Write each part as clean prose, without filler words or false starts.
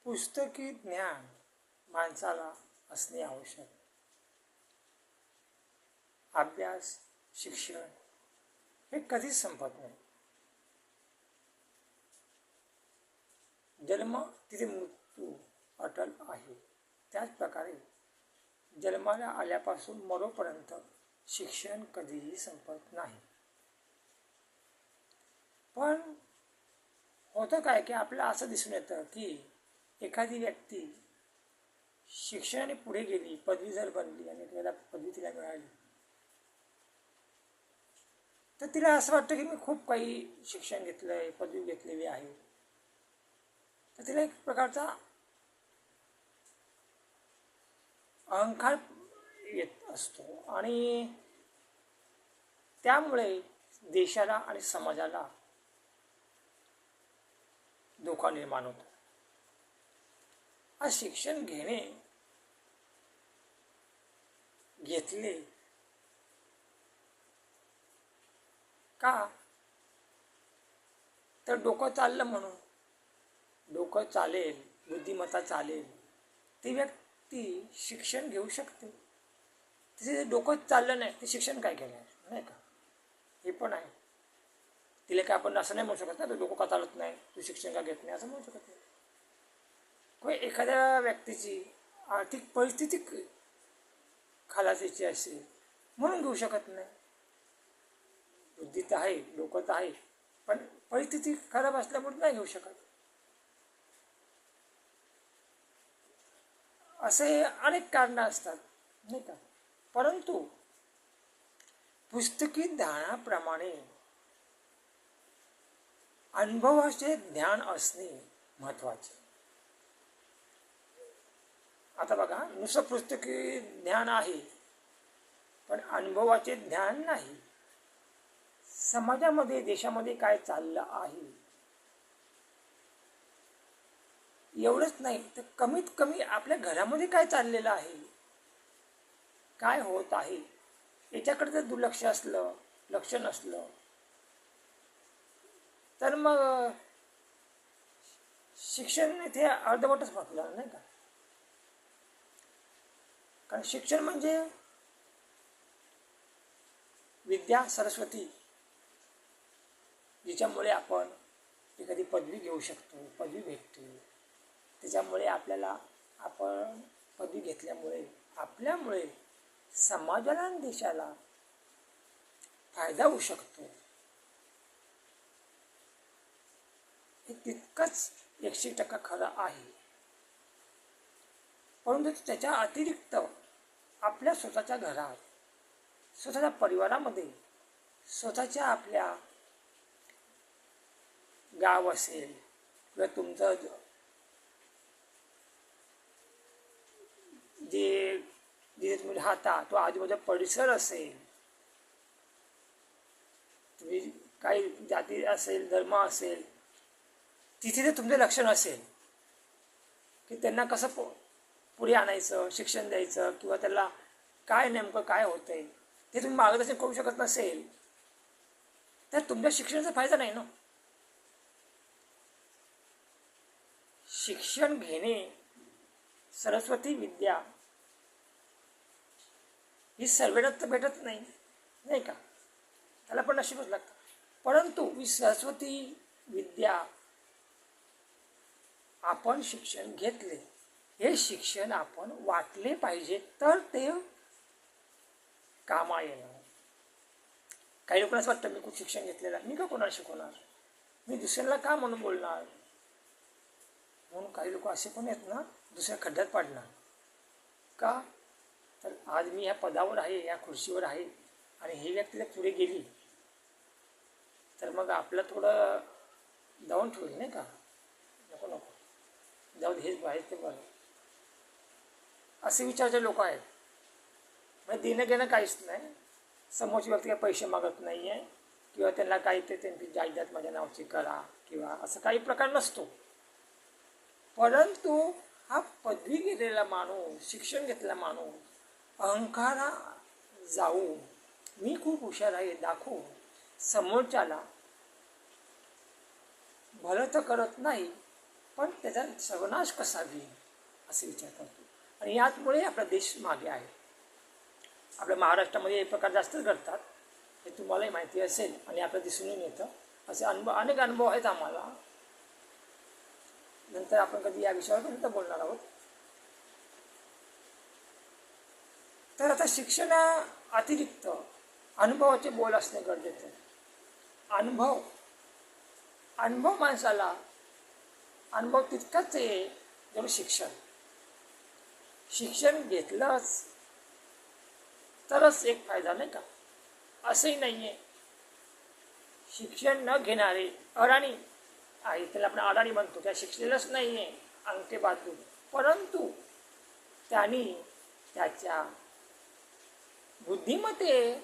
पुस्तकी ज्ञान माणसाला असणे आवश्यक. अभ्यास, शिक्षण हे कधीच संपत नाही. जन्म तिथे मृत्यू अटल आहे. त्याच प्रकारे जन्माला आल्यापासून मरोपर्यंत शिक्षण कधीही संपत नाही. पण होतं काय की आपल्याला असं दिसून येतं की एखादी व्यक्ती शिक्षणाने पुढे गेली, पदवीधर बनली आणि त्याला पदवी तिला मिळाली, तर तिला असं वाटतं की मी खूप काही शिक्षण घेतलं आहे, पदवी घेतलेली आहे. तर तिला एक प्रकारचा अहंकार येत असतो आणि त्यामुळे देशाला आणि समाजाला धोका निर्माण होतो. आज शिक्षण घेतले का तर डोकं चाललं म्हणून. डोकं चालेल, बुद्धिमत्ता चालेल, ती व्यक्ती शिक्षण घेऊ शकते. तिचे डोकं चाललं नाही, ते शिक्षण काय केलं नाही का, हे पण आहे. तिला काय आपण असं नाही म्हणू शकत ना, तू डोकं का चालत नाही, तू शिक्षण का घेत नाही, असं म्हणू शकत नाही. कोणी एखाद्या व्यक्तीची आर्थिक परिस्थिती खालासायची असेल म्हणून घेऊ शकत नाही. बुद्धी तर आहे, डोकं तर आहे, पण परिस्थिती खराब असल्यामुळे नाही घेऊ शकत. असे अनेक कारणं असतात नाही का. परंतु पुस्तकी ज्ञानाप्रमाणे अनुभवाचे ज्ञान असणे महत्त्वाचे. आता बघा, नुसतं पुस्तकी ज्ञान आहे पण अनुभवाचे ज्ञान नाही. समाजामध्ये, देशामध्ये काय चाललं आहे एवढंच नाही, तर कमीत कमी आपल्या घरामध्ये काय चाललेलं आहे, काय होत आहे, याच्याकडे जर दुर्लक्ष असलं, लक्ष नसलं, तर मग शिक्षण इथे अर्धवटच म्हटलं नाही का. कारण शिक्षण म्हणजे विद्या सरस्वती, जिच्यामुळे आपण एखादी पदवी घेऊ शकतो, पदवी भेटते. त्याच्यामुळे आपल्याला, आपण पदवी घेतल्यामुळे आपल्यामुळे समाजाला आणि देशाला फायदा होऊ शकतो. हे तितकंच 100% खरं आहे. परंतु त्याच्या अतिरिक्त आपल्या स्वतःच्या घरात, स्वतःच्या परिवारामध्ये, स्वतःच्या आपल्या गाव असेल किंवा तुमचं जिथे तुम्ही राहता तो आजूबाजूचा परिसर असेल, तुम्ही काही जाती असेल, धर्म असेल, तिथे जर तुमचं लक्ष नसेल की त्यांना कसं पुढे आणायचं, शिक्षण द्यायचं, किंवा त्याला काय नेमकं काय होतंय ते तुम्ही मार्गदर्शन करू शकत नसेल, तर तुमच्या शिक्षणाचा फायदा नाही ना. शिक्षण घेणे, सरस्वती विद्या ही सर्वांना तर भेटत नाही नाही का, त्याला पण नशीबच लागतं. परंतु ही सरस्वती विद्या आपण शिक्षण घेतले, हे शिक्षण आपण वाटले पाहिजे, तर ते कामा येणार. काही लोकांना असं वाटतं मी खूप शिक्षण घेतलेलं आहे, मी का कोणाला शिकवणार, मी दुसऱ्याला का म्हणून बोलणार. म्हणून काही लोक असे पण आहेत ना, दुसऱ्या खड्ड्यात पाडणार का, तर आज मी ह्या पदावर आहे, या खुर्चीवर आहे, आणि ही व्यक्ती जर पुढे गेली तर मग आपलं थोडं डाऊन ठेवलं नाही का, नको नको जाऊ दे, हेच बाहेर ते बरं, असे विचारचे लोक आहेत. म्हणजे देणं घेणं काहीच नाही, समोरची व्यक्ती काही पैसे मागत नाही आहे, किंवा त्यांना काही ते त्यांची जायदाद माझ्या नावाची करा किंवा असं काही प्रकार नसतो. परंतु हा पदवी घेतलेला माणूस, शिक्षण घेतलेला माणूस अहंकारा जाऊन मी खूप हुशार आहे दाखवून समोरच्याला भलं तर करत नाही, पण त्याचा सर्वनाश कसा होईल असे विचार करतो. आणि याचमुळे आपला देश मागे आहे. आपल्या महाराष्ट्रामध्ये हे प्रकार जास्तच घडतात, हे तुम्हालाही माहिती असेल आणि आपलं दिसून येतं. असे अनेक अनुभव आहेत आम्हाला. नंतर आपण कधी या विषयावर पण बोलणार आहोत. तर आता शिक्षण अतिरिक्त अनुभवाचे बोल असणे गरजेचे आहे. अनुभव माणसाला अनुभव तितकाच आहे जेवढं शिक्षण घेतलंच तरच एक फायदा, नाही का? असंही नाही आहे. शिक्षण न घेणारे अडाणी आहे, त्याला आपण अडाणी म्हणतो, त्या शिकलेलंच नाही आहे अंगठे बाजू, परंतु त्यांनी त्याच्या बुद्धिमत्तेद्वारे,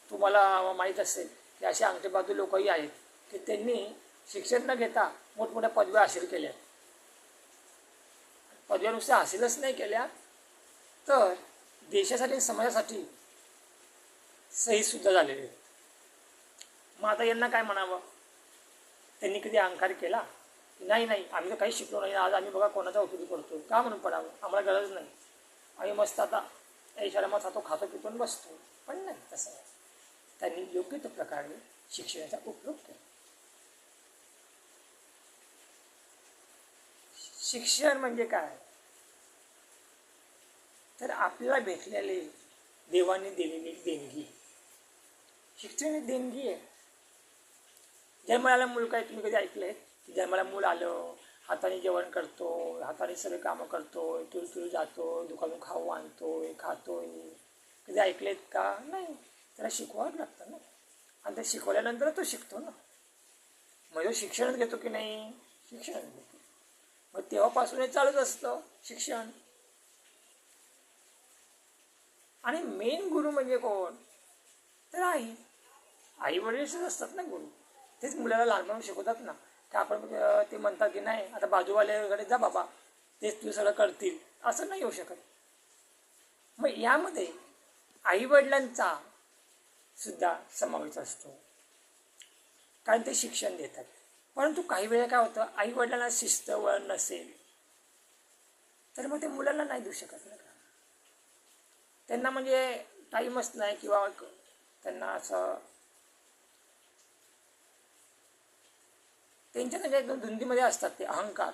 तुम्हाला माहीत असेल की असे अंगठे बाजू लोकही आहेत की त्यांनी शिक्षण न घेता मोठमोठ्या पदव्या हासिल केल्या. पदव्या नुसत्या हासिलच नाही केल्या तर देशासाठी आणि समाजासाठी शहीदसुद्धा झालेले. मग आता यांना काय म्हणावं? त्यांनी कधी अहंकार केला? नाही, आम्ही तर काही शिकलो नाही, आज आम्ही बघा कोणाचा उपयोग करतो, का म्हणून पडावं, आम्हाला गरज नाही, आम्ही मस्त आता ऐशारामात खातो पितो बसतो. पण नाही, तसं नाही. त्यांनी योग्य त्या प्रकारे शिक्षणाचा उपयोग केला. शिक्षण म्हणजे काय? तर आपल्याला भेटलेले देवाने दिलेली देणगी. शिक्षण ही देणगी आहे. जन्माला मूल काय तुम्ही कधी ऐकलंय की जन्माला मूल आलं, हाताने जेवण करतो, हाताने सगळे कामं करतो, तुळतुळ जातो, दुकानून खाऊ आणतोय, खातोय, कधी ऐकलेत का? नाही. त्याला शिकवावं लागतं ना, आणि ते शिकवल्यानंतर तो शिकतो ना. म्हणजे शिक्षणच घेतो की नाही? शिक्षण घेतो. मग तेव्हापासून हे चालूच असतं शिक्षण. आणि मेन गुरु म्हणजे कोण? तर आई वडीलच असतात ना गुरु. तेच मुलाला लहानपणी शिकवतात ना, की आपण ते म्हणतात की नाही आता बाजूवाल्याकडे जा बाबा, तेच तुझं सगळं करतील, असं नाही होऊ शकत. मग यामध्ये आई वडिलांचा सुद्धा समावेश असतो, कारण ते शिक्षण देतात. परंतु काही वेळा काय होतं, आई वडिलांना शिस्त वळण नसेल तर मग ते मुलांना नाही देऊ शकत ना. त्यांना म्हणजे टाईमच नाही, किंवा त्यांना असं त्यांच्या एकदम धुंदीमध्ये असतात ते अहंकार,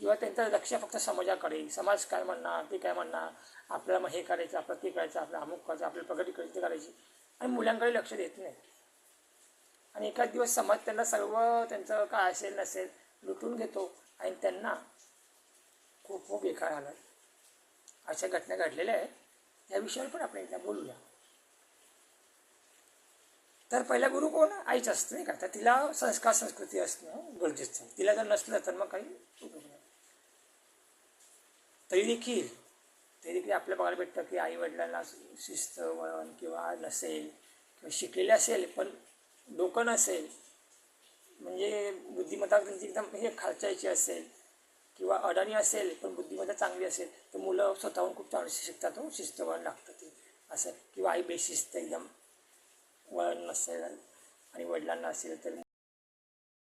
किंवा त्यांचं लक्ष फक्त समाजाकडे, समाज काय म्हणणार, ते काय म्हणणार, आपल्याला मग हे करायचं, आपलं ते करायचं, आपलं अमुक करायचं, आपल्याला प्रगती करायची करायची, आणि मुलांकडे लक्ष देत नाही. आणि एखाद दिवस समाज त्यांना सर्व त्यांचं काय असेल नसेल लुटून घेतो आणि त्यांना खूप बेकार आलं. अशा घटना घडलेल्या आहेत. या विषयावर पण आपण एकदा बोलूया. तर पहिला गुरु कोण? आईच असतं, नाही का? तर तिला संस्कार संस्कृती असणं गरजेचं आहे. तिला जर नसलं तर मग काही उपयोग नाही. तरी देखील आपल्या बघायला भेटतं की आई वडिलांना शिस्त वळण किंवा नसेल, किंवा शिकलेले असेल पण डोकं नसेल, म्हणजे बुद्धिमत्ता त्यांची एकदम हे खालच्याची असेल, किंवा अडाणी असेल पण बुद्धिमत्ता चांगली असेल, तर मुलं स्वतःहून खूप चांगली शिकतात. शिस्त वळण लागतं ते असं. किंवा आई बेशिस्त एकदम वळण नसेल आणि वडिलांना असेल तर